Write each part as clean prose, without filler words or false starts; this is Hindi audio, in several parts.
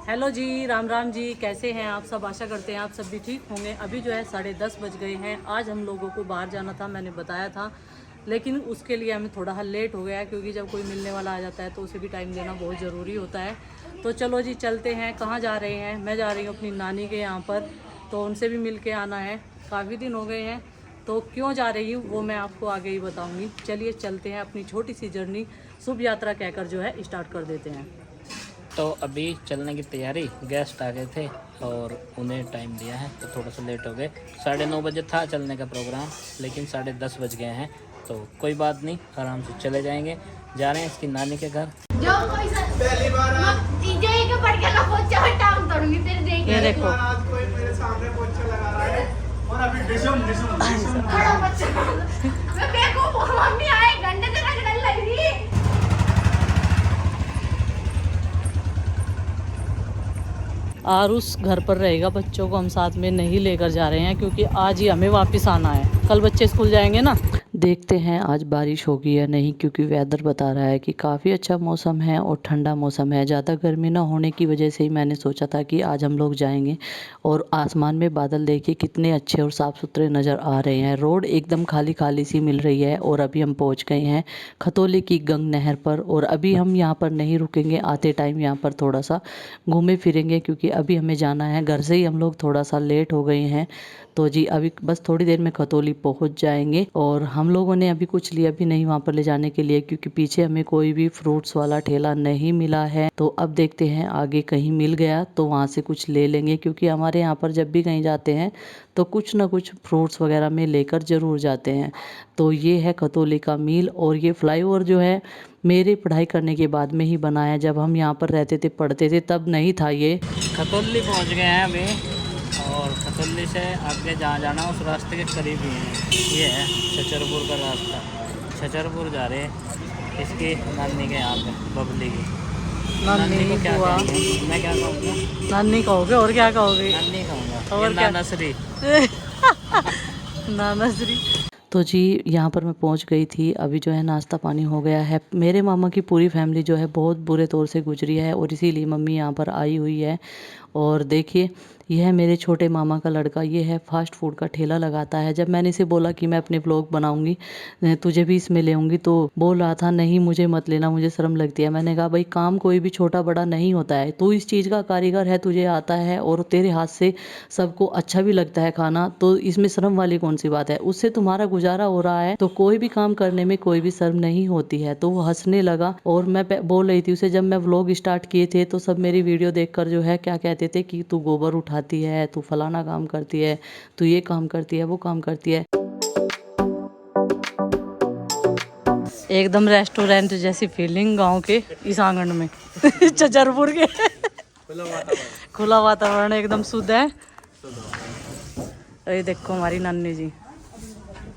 हेलो जी, राम राम जी। कैसे हैं आप सब? आशा करते हैं आप सब भी ठीक होंगे। अभी जो है 10:30 बज गए हैं। आज हम लोगों को बाहर जाना था, मैंने बताया था, लेकिन उसके लिए हमें थोड़ा लेट हो गया है, क्योंकि जब कोई मिलने वाला आ जाता है तो उसे भी टाइम देना बहुत ज़रूरी होता है। तो चलो जी चलते हैं। कहाँ जा रहे हैं? मैं जा रही हूँ अपनी नानी के यहाँ पर, तो उनसे भी मिल के आना है। काफ़ी दिन हो गए हैं, तो क्यों जा रही हूँ वो मैं आपको आगे ही बताऊँगी। चलिए चलते हैं, अपनी छोटी सी जर्नी शुभ यात्रा कहकर जो है स्टार्ट कर देते हैं। तो अभी चलने की तैयारी, गेस्ट आ गए थे और उन्हें टाइम दिया है तो थोड़ा सा लेट हो गए। 9:30 बजे था चलने का प्रोग्राम, लेकिन 10:30 बज गए हैं। तो कोई बात नहीं, आराम से चले जाएंगे। जा रहे हैं इसकी नानी के घर। पहली बार ये देखो, आज कोई मेरे सामने पोछा लगा रहा है और अभी डिशम डिशम खड़ा बच्चा मैं बेवकूफ मम्मी आए गंडे से कट लग रही। आरुष घर पर रहेगा, बच्चों को हम साथ में नहीं लेकर जा रहे हैं, क्योंकि आज ही हमें वापस आना है। कल बच्चे स्कूल जाएंगे ना। देखते हैं आज बारिश होगी या नहीं, क्योंकि वेदर बता रहा है कि काफ़ी अच्छा मौसम है और ठंडा मौसम है। ज़्यादा गर्मी ना होने की वजह से ही मैंने सोचा था कि आज हम लोग जाएंगे। और आसमान में बादल देखिए कितने अच्छे और साफ़ सुथरे नज़र आ रहे हैं। रोड एकदम खाली खाली सी मिल रही है। और अभी हम पहुंच गए हैं खतौली की गंग नहर पर। और अभी हम यहाँ पर नहीं रुकेंगे, आते टाइम यहाँ पर थोड़ा सा घूमे फिरेंगे, क्योंकि अभी हमें जाना है। घर से ही हम लोग थोड़ा सा लेट हो गए हैं, तो जी अभी बस थोड़ी देर में खतौली पहुंच जाएंगे। और हम लोगों ने अभी कुछ लिया भी नहीं वहाँ पर ले जाने के लिए, क्योंकि पीछे हमें कोई भी फ्रूट्स वाला ठेला नहीं मिला है। तो अब देखते हैं आगे कहीं मिल गया तो वहाँ से कुछ ले लेंगे, क्योंकि हमारे यहाँ पर जब भी कहीं जाते हैं तो कुछ ना कुछ फ्रूट्स वगैरह में लेकर ज़रूर जाते हैं। तो ये है खतौली का मील। और ये फ्लाईओवर जो है मेरी पढ़ाई करने के बाद में ही बनाया। जब हम यहाँ पर रहते थे, पढ़ते थे, तब नहीं था ये। खतौली पहुंच गए हैं अभी, और खतौली से आगे जहाँ जाना उस रास्ते के करीब ही है। ये है छचरपुर का रास्ता। छचरपुर जा रहे हैं इसकी नानी के यहाँ पे, बबली की। नानी को क्या बुआ, कहेंगे? मैं क्या कहूँगा? नानी कहोगे और क्या कहोगे? नानी कहूँगा। और ये क्या? नानाश्री। नानाश्री। तो जी यहाँ पर मैं पहुँच गई थी। अभी जो है नाश्ता पानी हो गया है। मेरे मामा की पूरी फैमिली जो है बहुत बुरे तौर से गुजरी है, और इसीलिए मम्मी यहाँ पर आई हुई है। और देखिए यह है मेरे छोटे मामा का लड़का। ये है फास्ट फूड का ठेला लगाता है। जब मैंने इसे बोला कि मैं अपने व्लॉग बनाऊंगी, तुझे भी इसमें ले आऊंगी, तो बोल रहा था नहीं मुझे मत लेना, मुझे शर्म लगती है। मैंने कहा भाई काम कोई भी छोटा बड़ा नहीं होता है, तू इस चीज़ का कारीगर है, तुझे आता है और तेरे हाथ से सबको अच्छा भी लगता है खाना, तो इसमें शर्म वाली कौन सी बात है? उससे तुम्हारा गुजारा हो रहा है, तो कोई भी काम करने में कोई भी शर्म नहीं होती है। तो वो हंसने लगा। और मैं बोल रही थी उसे, जब मैं व्लॉग स्टार्ट किए थे तो सब मेरी वीडियो देखकर जो है क्या कहते थे कि तू गोबर उठाती है, तू फलाना काम करती है, तू ये काम करती है, वो काम करती है। एकदम रेस्टोरेंट जैसी फीलिंग गांव के इस आंगन में। छजरपुर के खुला वातावरण एकदम शुद्ध है। ये देखो हमारी नानी जी।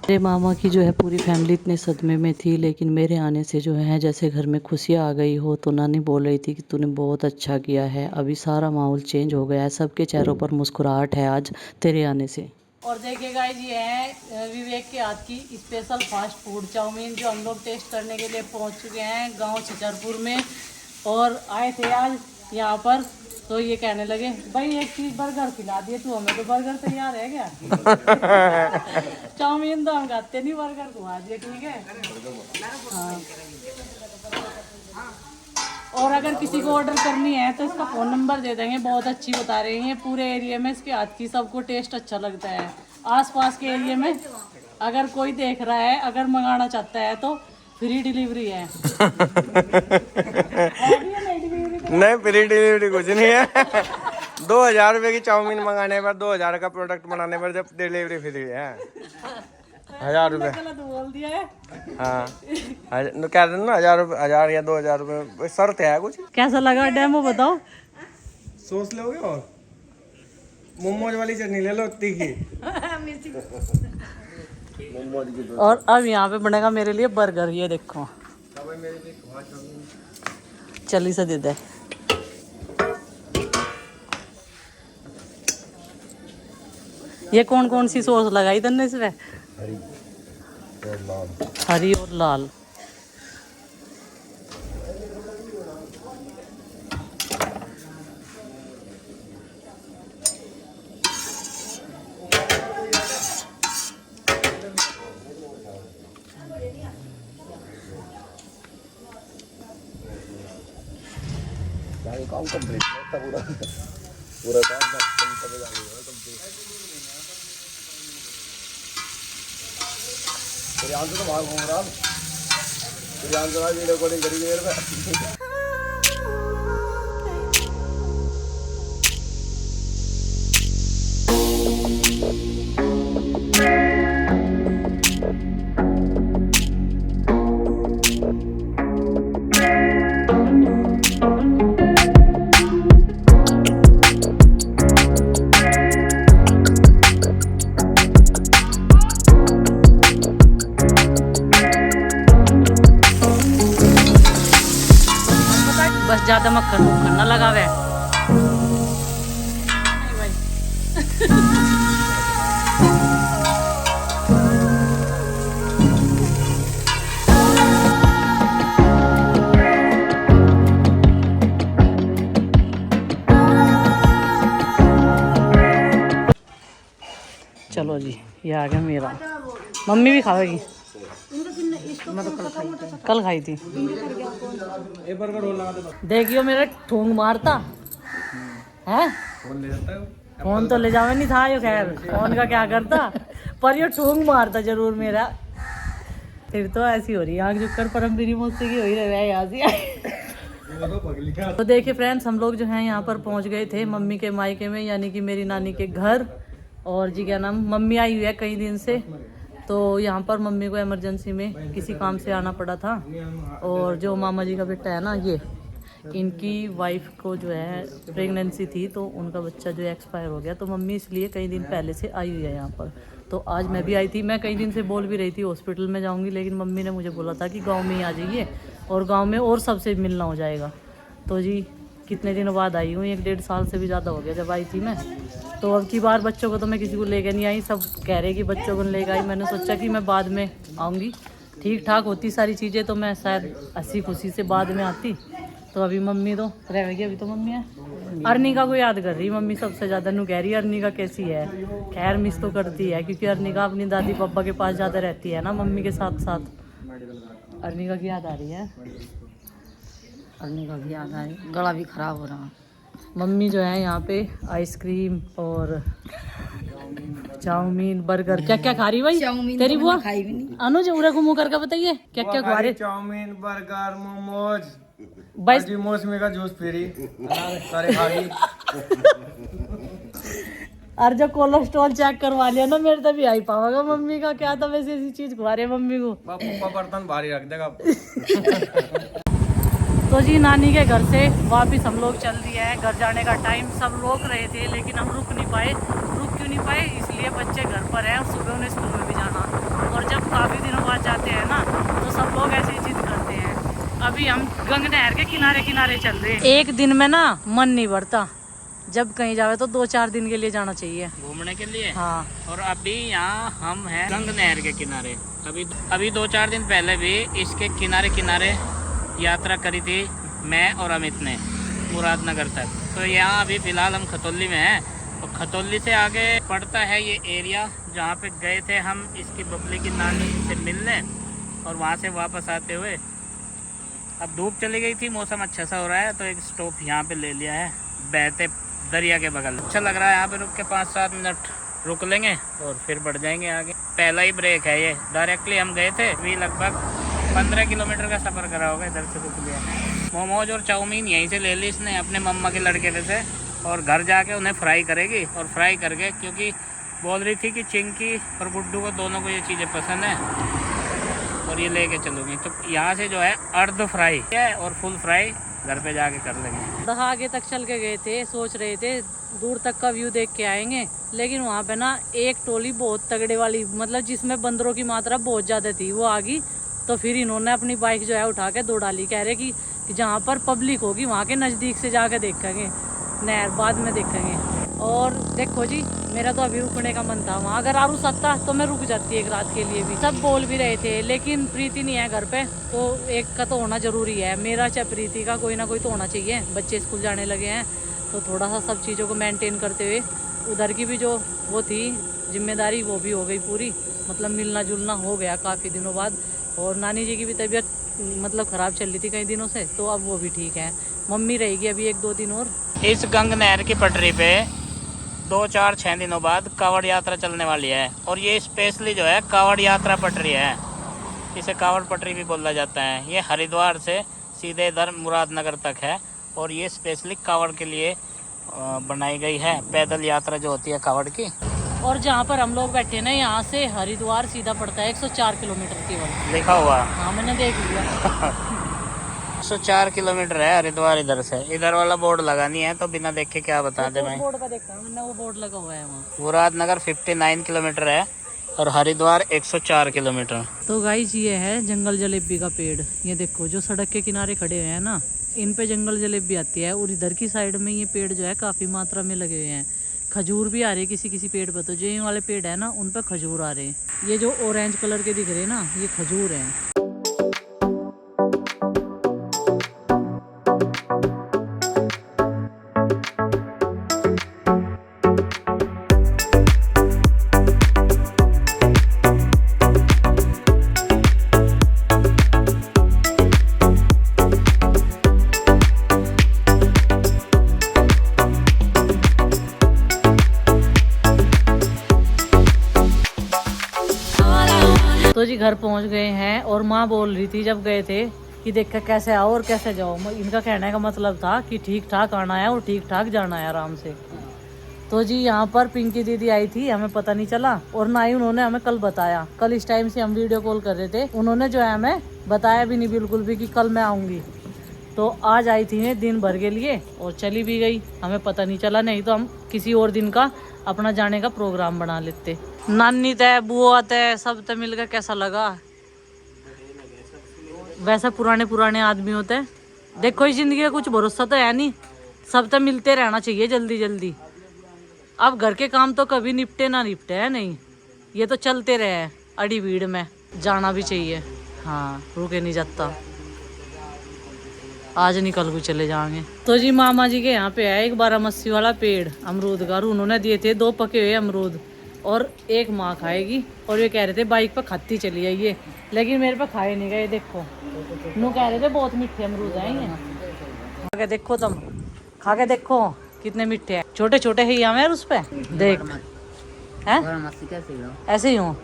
मेरे मामा की जो है पूरी फैमिली इतने सदमे में थी, लेकिन मेरे आने से जो है जैसे घर में खुशियाँ आ गई हो। तो नानी बोल रही थी कि तूने बहुत अच्छा किया है, अभी सारा माहौल चेंज हो गया है, सबके चेहरों पर मुस्कुराहट है आज तेरे आने से। और देखिए गाइस, ये है विवेक के हाथ की स्पेशल फास्ट फूड चाउमीन, जो हम लोग टेस्ट करने के लिए पहुंच चुके हैं गांव छतरपुर में। और आए थे आज यहाँ पर, तो ये कहने लगे भाई एक चीज बर्गर खिला दिए तू हमें, तो बर्गर तैयार है क्या? चाउमीन तो हम खाते नहीं, बर्गर खुआ दिए, ठीक है। हाँ। और अगर किसी को ऑर्डर करनी है तो इसका फ़ोन नंबर दे देंगे। बहुत अच्छी बता रही हैं, पूरे एरिया में इसके हाथ की सबको टेस्ट अच्छा लगता है। आसपास के एरिया में अगर कोई देख रहा है, अगर मंगाना चाहता है तो फ्री डिलीवरी है। नहीं, फ्री डिलीवरी कुछ नहीं है। 2000 रुपये की चाउमीन मंगाने पर, 2000 का प्रोडक्ट बनाने पर जब डिलीवरी फ्री है। 1000 रुपये गलत बोल दिया है। हाँ, कह रहे ना 1000 रुपये, 1000 या 2000 रुपये शर्त है कुछ। कैसा लगा डेमो बताओ? सोच लोगे और मोमोज वाली चटनी ले लो तीखी। और अब यहाँ पे बनेगा मेरे लिए बर्गर। ये देखो चली से दे दे। ये कौन कौन सी सॉस लगाई तन्ने इसमें? हरी और लाल। काम कंप्लीट था पूरा पूरा काम कंप्लीट हो गया कंप्लीट। तेरे आंसू तो बाहर घूम रहा तेरे आंसू का वीडियो रिकॉर्डिंग करी देर में। बस ज्यादा मक्खन मुक्खन ना लगावे। चलो जी ये आ गया मेरा। मम्मी भी खाएगी। कल खाई थी। देखियो मेरा ठोंग मारता है। फोन तो ले जावे नहीं था यो, खैर फोन का क्या करता, पर यो ठोंग मारता जरूर मेरा। फिर तो ऐसी हो रही है आँख झुककर परम मेरी मुझसे की हो ही रहा है यहाँ से। तो देखिए फ्रेंड्स, हम लोग जो है यहाँ पर पहुँच गए थे मम्मी के मायके में, यानी कि मेरी नानी के घर। और जी क्या नाम, मम्मी आई हुई है कई दिन से, तो यहाँ पर मम्मी को इमरजेंसी में किसी काम से आना पड़ा था। और जो मामा जी का बेटा है ना, ये इनकी वाइफ को जो है प्रेगनेंसी थी, तो उनका बच्चा जो है एक्सपायर हो गया, तो मम्मी इसलिए कई दिन पहले से आई हुई है यहाँ पर। तो आज मैं भी आई थी। मैं कई दिन से बोल भी रही थी हॉस्पिटल में जाऊँगी, लेकिन मम्मी ने मुझे बोला था कि गाँव में ही आ जाइए और गाँव में और सबसे मिलना हो जाएगा। तो जी कितने दिनों बाद आई हूँ, 1-1.5 साल से भी ज़्यादा हो गया जब आई थी मैं। तो अब की बार बच्चों को तो मैं किसी को लेकर नहीं आई, सब कह रहे कि बच्चों को लेकर आई। मैंने सोचा कि मैं बाद में आऊँगी, ठीक ठाक होती सारी चीज़ें तो मैं शायद हंसी खुशी से बाद में आती। तो अभी मम्मी तो रह गई, अभी तो मम्मी है। अर्निका को याद कर रही मम्मी सबसे ज़्यादा। नू कह रही अर्निका कैसी है। खैर मिस तो करती है, क्योंकि अर्निका अपनी दादी पापा के पास ज़्यादा रहती है ना मम्मी के साथ साथ। अर्निका की याद आ रही है। अर्निका की याद आ रही, गला भी खराब हो रहा। मम्मी जो है यहाँ पे आइसक्रीम और चाउमीन बर्गर क्या क्या खा रही भाई तेरी बुआ? अनुज उरा घूमू करके बताइए क्या क्या खा रहे? चाउमीन, बर्गर, मोमोज, बस मौसमी का जूस पी रही सारे खा रही। और जो कोलेस्ट्रॉल चेक करवा लिया ना मेरे, तभी आई पावागा मम्मी का क्या था। वैसे ऐसी चीज खवा रहे मम्मी को, बर्तन भारी रख देगा। तो जी नानी के घर से वापस हम लोग चल दिए हैं। घर जाने का टाइम सब रोक रहे थे, लेकिन हम रुक नहीं पाए। रुक क्यों नहीं पाए? इसलिए बच्चे घर पर हैं और सुबह उन्हें स्कूल में भी जाना। और जब काफ़ी दिनों बाद जाते हैं ना, तो सब लोग ऐसी जिद करते हैं। अभी हम गंगा नहर के किनारे किनारे चल रहे हैं। एक दिन में ना मन नहीं भरता, जब कहीं जावे तो 2-4 दिन के लिए जाना चाहिए घूमने के लिए। हाँ। और अभी यहाँ हम हैं गंगा नहर के किनारे। अभी 2-4 दिन पहले भी इसके किनारे किनारे यात्रा करी थी मैं और अमित ने मुरादनगर तक। तो यहाँ अभी फ़िलहाल हम खतौली में हैं। और खतौली से आगे पड़ता है ये एरिया जहाँ पे गए थे हम इसकी बबली की नानी से मिलने, और वहाँ से वापस आते हुए अब धूप चली गई थी, मौसम अच्छा सा हो रहा है, तो एक स्टॉप यहाँ पे ले लिया है बहते दरिया के बगल। अच्छा लग रहा है यहाँ पे रुक के 5-7 मिनट रुक लेंगे और फिर बढ़ जाएंगे आगे। पहला ही ब्रेक है ये। डायरेक्टली हम गए थे, अभी लगभग 15 किलोमीटर का सफ़र करा होगा, इधर से रुक लिया। मोमोज और चाउमीन यहीं से ले ली इसने अपने मम्मा के लड़के से, और घर जाके उन्हें फ्राई करेगी। और फ्राई करके, क्योंकि बोल रही थी कि चिंकी और गुड्डू को दोनों को ये चीज़ें पसंद हैं और ये लेके चलूँगी, तो यहाँ से जो है अर्ध फ्राई है और फुल फ्राई घर पे जाके कर लेंगे। आगे तक चल के गए थे, सोच रहे थे दूर तक का व्यू देख के आएंगे, लेकिन वहाँ पे ना एक टोली बहुत तगड़े वाली, मतलब जिसमें बंदरों की मात्रा बहुत ज़्यादा थी, वो आ गई। तो फिर इन्होंने अपनी बाइक जो है उठा के दो डाली। कह रहे कि जहाँ पर पब्लिक होगी वहाँ के नज़दीक से जाकर देखेंगे, नहर बाद में देखेंगे। और देखो जी, मेरा तो अभी रुकने का मन था वहाँ। अगर आरू सकता तो मैं रुक जाती एक रात के लिए भी। सब बोल भी रहे थे, लेकिन प्रीति नहीं है घर पे, तो एक का तो होना ज़रूरी है। मेरा चाहे प्रीति का, कोई ना कोई तो होना चाहिए। बच्चे स्कूल जाने लगे हैं, तो थोड़ा सा सब चीज़ों को मेंटेन करते हुए, उधर की भी जो वो थी जिम्मेदारी, वो भी हो गई पूरी। मतलब मिलना जुलना हो गया काफ़ी दिनों बाद। और नानी जी की भी तबीयत मतलब ख़राब चल रही थी कई दिनों से, तो अब वो भी ठीक है। मम्मी रहेगी अभी 1-2 दिन और। इस गंग नहर की पटरी पे 2-4-6 दिनों बाद कावड़ यात्रा चलने वाली है और ये स्पेशली जो है कावड़ यात्रा पटरी है। इसे कावड़ पटरी भी बोला जाता है। ये हरिद्वार से सीधे इधर मुरादनगर तक है और ये स्पेशली कावड़ के लिए बनाई गई है, पैदल यात्रा जो होती है कावड़ की। और जहाँ पर हम लोग बैठे ना, यहाँ से हरिद्वार सीधा पड़ता है 104 किलोमीटर केवल। लिखा हुआ हाँ मैंने देख लिया। 104 किलोमीटर है हरिद्वार इधर से। इधर वाला बोर्ड लगा नहीं है तो बिना देखे क्या बता दे मैं। बोर्ड का देखा मैंने, वो बोर्ड लगा हुआ है वहाँ। मुरादनगर 59 किलोमीटर है और हरिद्वार 104 किलोमीटर। तो गाइस ये है जंगल जलेबी का पेड़। ये देखो जो सड़क के किनारे खड़े हुए हैं ना, इन पे जंगल जलेबी आती है। और इधर की साइड में ये पेड़ जो है काफ़ी मात्रा में लगे हुए हैं। खजूर भी आ रहे हैं किसी किसी पेड़ पर। तो जो ये वाले पेड़ है ना, उन पर खजूर आ रहे हैं। ये जो ऑरेंज कलर के दिख रहे हैं ना, ये खजूर हैं। तो जी घर पहुंच गए हैं और माँ बोल रही थी जब गए थे कि देखकर कैसे आओ और कैसे जाओ। इनका कहने का मतलब था कि ठीक ठाक आना है और ठीक ठाक जाना है आराम से। तो जी यहाँ पर पिंकी दीदी आई थी, हमें पता नहीं चला और ना ही उन्होंने हमें कल बताया। कल इस टाइम से हम वीडियो कॉल कर रहे थे, उन्होंने जो है हमें बताया भी नहीं बिल्कुल भी कि कल मैं आऊँगी। तो आज आई थी दिन भर के लिए और चली भी गई, हमें पता नहीं चला। नहीं तो हम किसी और दिन का अपना जाने का प्रोग्राम बना लेते। नानी तय बुआ तय सब तय मिलकर कैसा लगा? वैसे पुराने आदमी होते हैं। देखो इस जिंदगी का कुछ भरोसा तो है नहीं, सब तय मिलते रहना चाहिए जल्दी जल्दी। अब घर के काम तो कभी निपटे ना निपटे है नहीं, ये तो चलते रहे अड़ी भीड़ में। जाना भी चाहिए, हाँ रुके नहीं जाता। आज निकल को चले जाएंगे। तो जी मामा जी के यहाँ पे है एक 12 वाला पेड़ अमरूद का। उन्होंने दिए थे 2 पके हुए अमरूद और 1 माँ खाएगी। और ये कह रहे थे बाइक पर खाती चली आइए, लेकिन मेरे पे खाए नहीं गए। देखो नू कह रहे थे बहुत मीठे अमरूद हैं ये। खा के देखो, तुम खा के देखो कितने मीठे हैं। छोटे छोटे ही यार उस पे देख हैं ऐसे ही हूँ।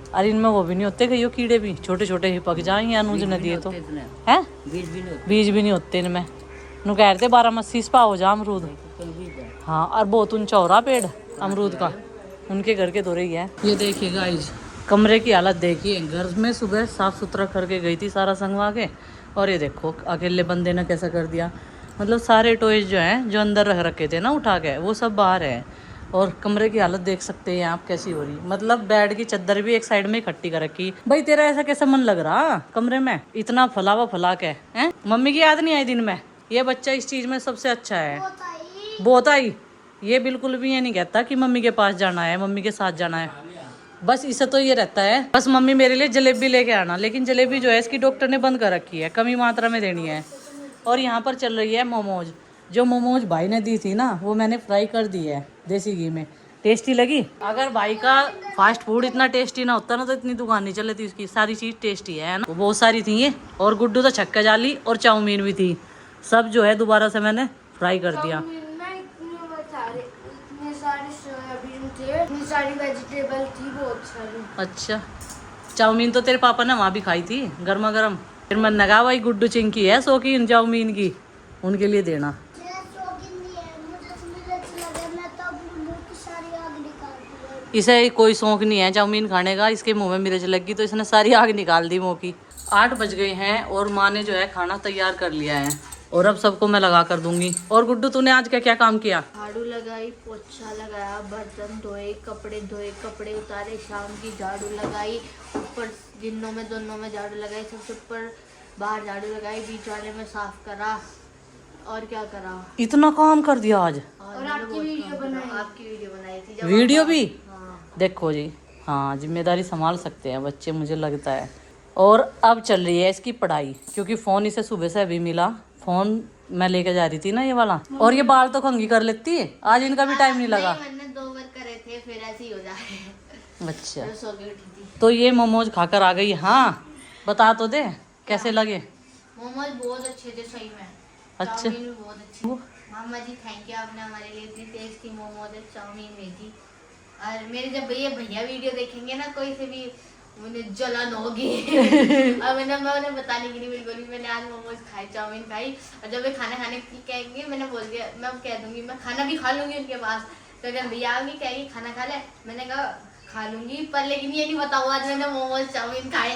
अरे इनमें वो भी नहीं होते कहीं कीड़े भी, छोटे छोटे ही पक जाएंगे। अनुज ने दिए तो हैं, बीज भी नहीं होते इनमें। नु कह रहे थे 12 पा हो जा अमरूद। हाँ और बहुत ऊंचा हो रहा पेड़ अमरूद का, उनके घर के दौरे ही है। ये देखिए गाइस कमरे की हालत देखिए। घर में सुबह साफ सुथरा करके गई थी सारा संगवा के, और ये देखो अकेले बंदे ने कैसा कर दिया। मतलब सारे टॉयज जो हैं जो अंदर रख रखे थे ना उठा के, वो सब बाहर है। और कमरे की हालत देख सकते हैं आप कैसी हो रही। मतलब बेड की चादर भी एक साइड में इकट्ठी कर रखी। भाई तेरा ऐसा कैसा मन लग रहा कमरे में इतना फलावा फला के हैं? मम्मी की याद नहीं आई दिन में? ये बच्चा इस चीज में सबसे अच्छा है। बहुत आई। ये बिल्कुल भी ये नहीं कहता कि मम्मी के पास जाना है, मम्मी के साथ जाना है। बस इसे तो ये रहता है बस मम्मी मेरे लिए जलेबी लेके आना। लेकिन जलेबी जो है इसकी डॉक्टर ने बंद कर रखी है, कमी मात्रा में देनी है। और यहाँ पर चल रही है मोमोज। जो मोमोज भाई ने दी थी ना, वो मैंने फ्राई कर दी है देसी घी में। टेस्टी लगी। अगर भाई का फास्ट फूड इतना टेस्टी ना होता ना तो इतनी दुकान नहीं चल रही। उसकी सारी चीज़ टेस्टी है ना। वो बहुत सारी थी ये। और गुड्डू तो छक्का जाली और चाउमीन भी थी। सब जो है दोबारा से मैंने फ्राई कर दिया। सारी वेजिटेबल थी बहुत सारी। अच्छा चाउमीन तो तेरे पापा ने वहाँ भी खाई थी गर्मा गर्म। फिर मन लगा भाई गुड्डू चिंकी है शौकीन चाउमीन की, उनके लिए देना। इसे कोई शौक नहीं है चाउमीन खाने का। इसके मुंह में मिर्च लगी तो इसने सारी आग निकाल दी मुंह की। 8 बज गए हैं और माँ ने जो है खाना तैयार कर लिया है और अब सबको मैं लगा कर दूंगी। और गुड्डू तूने आज क्या क्या काम किया? झाड़ू लगाई, पोछा लगाया, बर्तन धोए, कपड़े उतारे, शाम की झाड़ू लगाई, ऊपर गिन्नों में दोनों में झाड़ू लगाई, सबसे ऊपर बाहर झाड़ू लगाई, बीच वाले में साफ करा। और क्या करा? इतना काम कर दिया आज। और आपकी वीडियो बनाई थी। वीडियो भी देखो जी। हाँ जिम्मेदारी संभाल सकते हैं बच्चे मुझे लगता है। और अब चल रही है इसकी पढ़ाई, क्योंकि फ़ोन इसे सुबह से अभी मिला। फ़ोन मैं लेके जा रही थी ना ये वाला। और ये बाल तो कंघी कर लेती है। आज इनका भी टाइम नहीं लगा। मैंने 2 बार करे थे फिर ऐसे ही हो जाए। अच्छा सो के उठी थी। तो ये मोमोज खाकर आ गई। हाँ बता तो दे कैसे लगे। मोमोज बहुत अच्छे थे सही में। अच्छे चाउमीन भी बहुत अच्छी। मामा जी थैंक यू, आपने हमारे लिए इतनी टेस्टी मोमोज और चाउमीन भेजी। और मेरे जब भैया वीडियो देखेंगे ना कोई से भी, उन्हें जलन होगी। और मैं उन्हें बताने की नहीं बिल्कुल भी, मैंने आज मोमोज खाए, चाउमीन खाई। और जब वे खाना खाने की कहेंगे, मैंने बोल दिया, मैं कह दूंगी मैं खाना भी खा लूंगी उनके पास। तो जब भैया आऊंगी कहेगी खाना खा ले, मैंने कहा खा लूंगी, पर लेकिन ये नहीं बताऊँ आज मैंने मोमोज चाउमीन खाए।